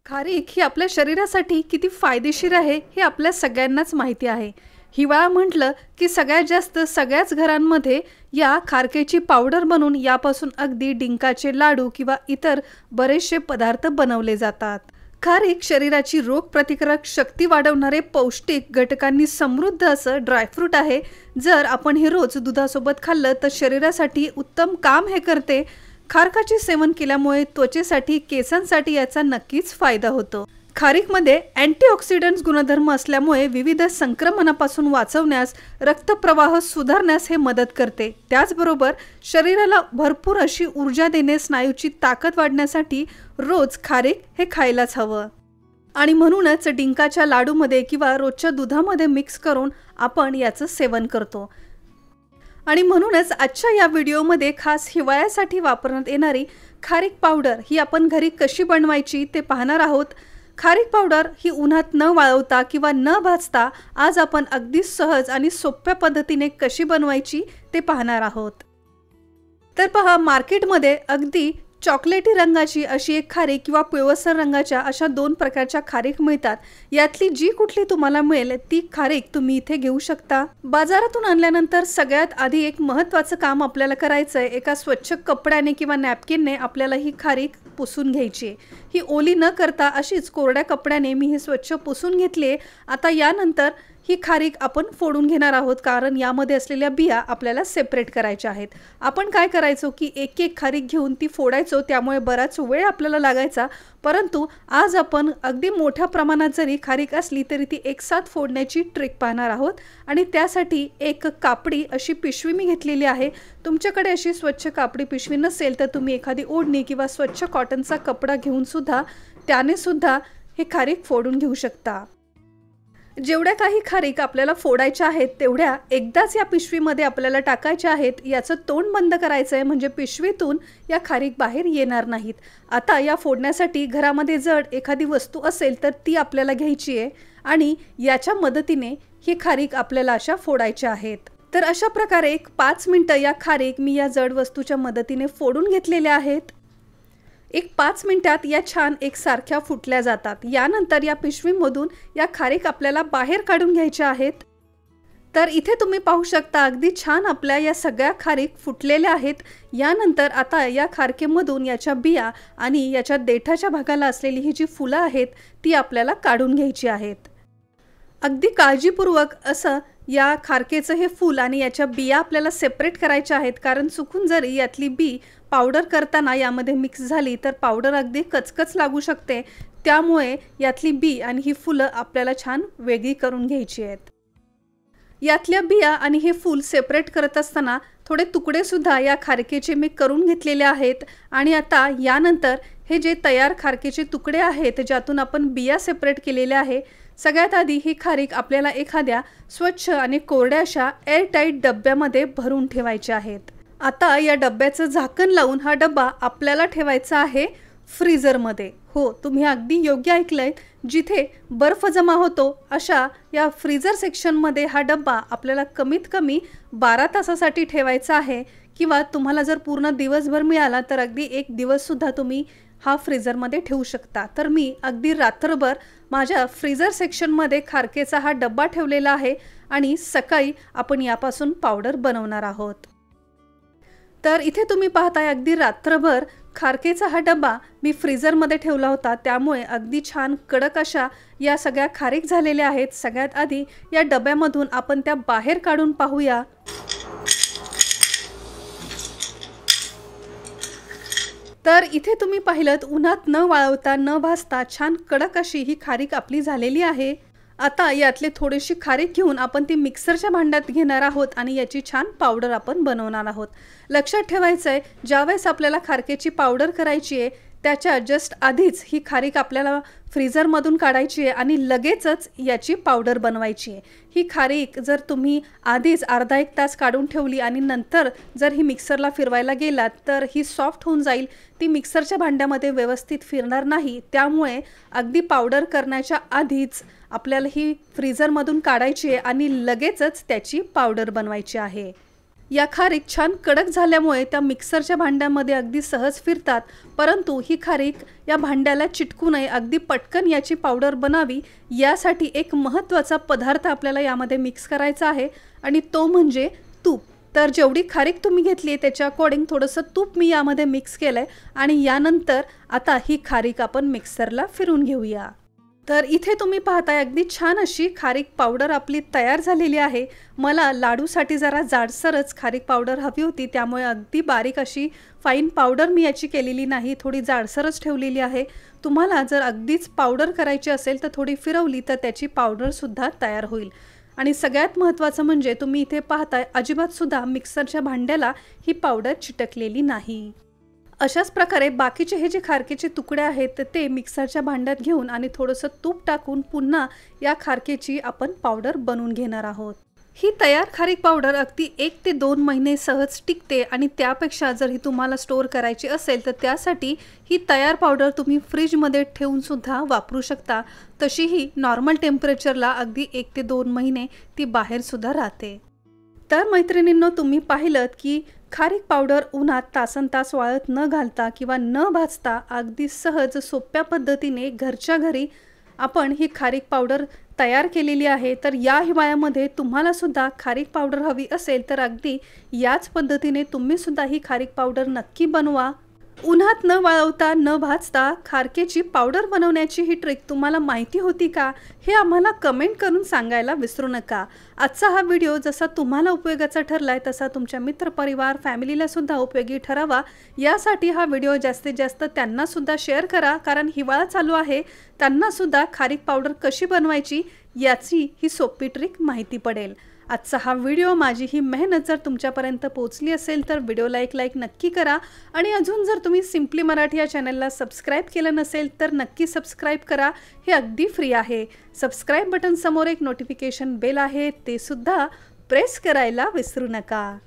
खारीक ही आपल्या शरीरासाठी किती फायदेशीर आहे हे आपल्या सगळ्यांनाच माहिती आहे। हिवाळा म्हटलं की सगळ्यात जास्त सगळ्याच घरांमध्ये या खारकेची पावडर बनवून यापासून अगदी डिंकाचे लाडू किंवा इतर बरेचसे पदार्थ बनवले जातात। खारीक शरीराची रोगप्रतिकारक शक्ती वाढवणारे पौष्टिक घटकांनी समृद्ध असं ड्रायफ्रूट आहे। जर आपण हे रोज दुधासोबत खाल्लं तर शरीरासाठी उत्तम काम हे करते। खारकाचे सेवन केल्यामुळे त्वचेसाठी केसांसाठी याचा नक्कीच फायदा होतो। खारीकमध्ये अँटीऑक्सिडंट्स गुणधर्म असल्यामुळे विविध संक्रमणापासून वाचवण्यास, रक्तप्रवाह सुधारण्यास हे मदत करते। त्याचबरोबर शरीराला भरपूर अशी ऊर्जा देणे, स्नायूची ताकद वाढण्यासाठी रोज खारीक हे खायलाच हवं। आणि म्हणूनच डिंकाच्या लाडूमध्ये किंवा रोजच्या दुधामध्ये मिक्स करून आपण याचं सेवन करतो। आणि म्हणूनच आजच्या या व्हिडिओमध्ये खास हिवाळ्यासाठी वापरण्यात येणारी खारीक पावडर ही आपण घरी कशी बनवायची ते पाहणार आहोत। खारीक पावडर ही उन्हात न वाळवता किंवा न भाजता आज आपण अगदी सहज आणि सोप्या पद्धतीने कशी बनवायची ते पाहणार आहोत। तर पहा, मार्केटमध्ये अगदी चॉकलेटी रंगाची अशी एक खारीक किंवा पिवळसर रंगाच्या अशा दोन प्रकारच्या खारीक मिळतात। यातली जी कुठली तुम्हाला मिळेल ती खारीक तुम्ही इथे घेऊ शकता। बाजारातून आणल्यानंतर सगळ्यात आधी एक महत्त्वाचं काम आपल्याला करायचं आहे। एका स्वच्छ कपड्याने किंवा नॅपकिनने आपल्याला ही खारीक पुसून घ्यायची आहे। ही ओली न करता अशीच कोरड्या कपड्याने मी हे स्वच्छ पुसून घेतले। आता यानंतर ही खारीक आपण फोडून घेणार आहोत, कारण यामध्ये असलेल्या बिया आपल्याला सेपरेट करायच्या आहेत। आपण काय करायचो की एक एक खारीक घेऊन ती फोडायचो, त्यामुळे बराच वेळ आपल्याला लागायचा। परंतु आज आपण अगदी मोठ्या प्रमाणात जरी खारीक असली तरी ती एकसाथ फोडण्याची ट्रिक पाहणार आहोत। आणि त्यासाठी एक कापडी अशी पिशवी मी घेतलेली आहे। तुमच्याकडे अशी स्वच्छ कापडी पिशवी नसेल तर तुम्ही एखादी ओढणी किंवा स्वच्छ कॉटनचा कपडा घेऊन सुद्धा त्याने सुद्धा हे खारीक फोडून घेऊ शकता। जेवढ्या काही खारीक आपल्याला फोडायच्या आहेत तेवढ्या एकदाच या पिशवीमध्ये आपल्याला टाकायच्या आहेत। याचं तोंड बंद करायचं आहे, म्हणजे पिशवीतून या खारीक बाहेर येणार नाहीत। आता या फोडण्यासाठी घरामध्ये जर एखादी वस्तू असेल तर ती आपल्याला घ्यायची आहे आणि याच्या मदतीने ही खारीक आपल्याला अशा फोडायच्या आहेत। तर अशा प्रकारे 5 मिनिटं या खारीक मी या जड वस्तूच्या मदतीने फोडून घेतलेल्या आहेत। 5 मिनिटात या छान एकसारख्या फुटल्या जातात। यानंतर या पिशवीमधून या खारीक आपल्याला बाहेर काढून घ्यायच्या आहेत। तर इथे तुम्ही पाहू शकता अगदी छान आपल्या या सगळ्या खारीक फुटलेल्या आहेत। यानंतर आता या खारकेमधून याच्या बिया आणि याच्या देठाच्या भागाला असलेली ही जी फुलं आहेत ती आपल्याला काढून घ्यायची आहेत। अगदी काळजीपूर्वक असं या खारकेचं हे फूल आणि याच्या बिया आपल्याला सेपरेट करायच्या आहेत, कारण चुकून जरी यातली बी पावडर करताना यामध्ये मिक्स झाली तर पावडर अगदी कचकच लागू शकते। त्यामुळे यातली बी आणि ही फुलं आपल्याला छान वेगळी करून घ्यायची आहेत। यातल्या बिया आणि हे फूल सेपरेट करत असताना थोडे तुकडे सुद्धा या खारकेचे मी करून घेतलेले आहेत। आणि आता यानंतर हे जे तयार खारकेचे तुकडे आहेत ज्यातून आपण बिया सेपरेट केलेल्या आहे, सगळ्यात आधी ही खारीक आपल्याला एखाद्या स्वच्छ आणि कोरड्या अशा एअरटाईट डब्यामध्ये भरून ठेवायचे आहेत। आता या डब्याचं झाकण लावून हा डब्बा आपल्याला ठेवायचा आहे फ्रीझरमध्ये। हो, तुम्ही अगदी योग्य ऐकलंय, जिथे बर्फ जमा होतो अशा या फ्रीझर सेक्शनमध्ये हा डब्बा आपल्याला कमीत कमी 12 तासासाठी ठेवायचा आहे। किंवा तुम्हाला जर पूर्ण दिवसभर मिळाला तर अगदी 1 दिवस सुद्धा तुम्ही हा फ्रीझरमध्ये ठेवू शकता। तर मी अगदी रात्रभर माझ्या फ्रीझर सेक्शनमध्ये खारकेचा हा डब्बा ठेवलेला आहे आणि सकाळी आपण यापासून पावडर बनवणार आहोत। तर इथे तुम्ही पाहताय अगदी रात्रभर खारकेचा हा डब्बा मी फ्रीझरमध्ये ठेवला होता, त्यामुळे अगदी छान कडक अशा या सगळ्या खारीक झालेल्या आहेत। सगळ्यात आधी या डब्यामधून आपण त्या बाहेर काढून पाहूया। तर इथे तुम्ही पाहिलत उन्हात न वाळवता न भाजता छान कडक अशी ही खारीक आपली झालेली आहे। आता यातले थोडीशी खारीक घेऊन आपण ती मिक्सरच्या भांड्यात घेणार आहोत आणि याची छान पावडर आपण बनवणार आहोत। लक्षात ठेवायचं आहे, ज्यावेळेस आपल्याला खारकेची पावडर करायची आहे त्याच्या जस्ट आधीच ही खारीक आपल्याला फ्रीझरमधून काढायची आहे आणि लगेचच याची पावडर बनवायची आहे। ही खारीक जर तुम्ही आधीच अर्धा 1 तास काढून ठेवली आणि नंतर जर ही मिक्सरला फिरवायला गेलात तर ही सॉफ्ट होऊन जाईल, ती मिक्सरच्या भांड्यामध्ये व्यवस्थित फिरणार नाही। त्यामुळे अगदी पावडर करण्याच्या आधीच आपल्याला ही फ्रीझरमधून काढायची आहे आणि लगेचच त्याची पावडर बनवायची आहे। या खारीक छान कडक झाल्यामुळे त्या मिक्सरच्या भांड्यामध्ये अगदी सहज फिरतात, परंतु ही खारीक या भांड्याला चिटकू नये, अगदी पटकन याची पावडर बनावी यासाठी एक महत्त्वाचा पदार्थ आपल्याला यामध्ये मिक्स करायचा आहे आणि तो म्हणजे तूप। तर जेवढी खारीक तुम्ही घेतली त्याच्या अकॉर्डिंग थोडंसं तूप मी यामध्ये मिक्स केलं आहे आणि यानंतर आता ही खारीक आपण मिक्सरला फिरून घेऊया। तर इथे तुम्ही पाहताय अगदी छान अशी खारीक पावडर आपली तयार झालेली आहे। मला लाडूसाठी जरा जाडसरच खारीक पावडर हवी होती, त्यामुळे अगदी बारीक अशी फाईन पावडर मी याची केलेली नाही, थोडी जाडसरच ठेवलेली आहे। तुम्हाला जर अगदीच पावडर करायची असेल तर थोडी फिरवली तर त्याची पावडरसुद्धा तयार होईल। आणि सगळ्यात महत्त्वाचं म्हणजे तुम्ही इथे पाहताय अजिबात सुद्धा मिक्सरच्या भांड्याला ही पावडर चिटकलेली नाही। अशाच प्रकारे बाकीचे हे जे खारकेचे तुकडे आहेत ते मिक्सरच्या भांड्यात घेऊन आणि थोडंसं तूप टाकून पुन्हा या खारकेची आपण पावडर बनवून घेणार आहोत। ही तयार खारीक पावडर अगदी 1 ते 2 महिने सहज टिकते आणि त्यापेक्षा जर ही तुम्हाला स्टोअर करायची असेल तर त्यासाठी ही तयार पावडर तुम्ही फ्रीजमध्ये ठेवून सुद्धा वापरू शकता। तशीही नॉर्मल टेम्परेचरला अगदी 1 ते 2 महिने ती बाहेर सुद्धा राहते। तर मैत्रिणींनो, तुम्ही पाहिलं की खारीक पावडर उन्हात तासनतास वाळत न घालता किंवा न भाजता अगदी सहज सोप्या पद्धतीने घरच्या घरी आपण ही खारीक पावडर तयार केलेली आहे। तर या हिवाळ्यामध्ये तुम्हाला सुद्धा खारीक पावडर हवी असेल तर अगदी याच पद्धतीने तुम्ही सुद्धा ही खारीक पावडर नक्की बनवा। उन्हात न वाळवता न भाजता खारकेची पावडर बनवण्याची ही ट्रिक तुम्हाला माहिती होती का, हे आम्हाला कमेंट करून सांगायला विसरू नका। आजचा हा व्हिडिओ जसा तुम्हाला उपयोगाचा ठरलाय तसा तुमच्या मित्रपरिवार फॅमिलीला सुद्धा उपयोगी ठरावा यासाठी हा व्हिडिओ जास्तीत जास्त त्यांना सुद्धा शेअर करा, कारण हिवाळा चालू आहे, त्यांना सुद्धा खारीक पावडर कशी बनवायची याची ही सोपी ट्रिक माहिती पडेल। आजचा हा व्हिडिओ, माझी ही मेहनत जर तुमच्यापर्यंत पोहोचली असेल तर व्हिडिओला एक लाईक नक्की करा आणि अजून जर तुम्ही सिम्पली मराठी या चॅनलला सबस्क्राईब केलं नसेल तर नक्की सबस्क्राईब करा, हे अगदी फ्री आहे। सबस्क्राईब बटन समोर एक नोटिफिकेशन बेल आहे, ते सुद्धा प्रेस करायला विसरू नका।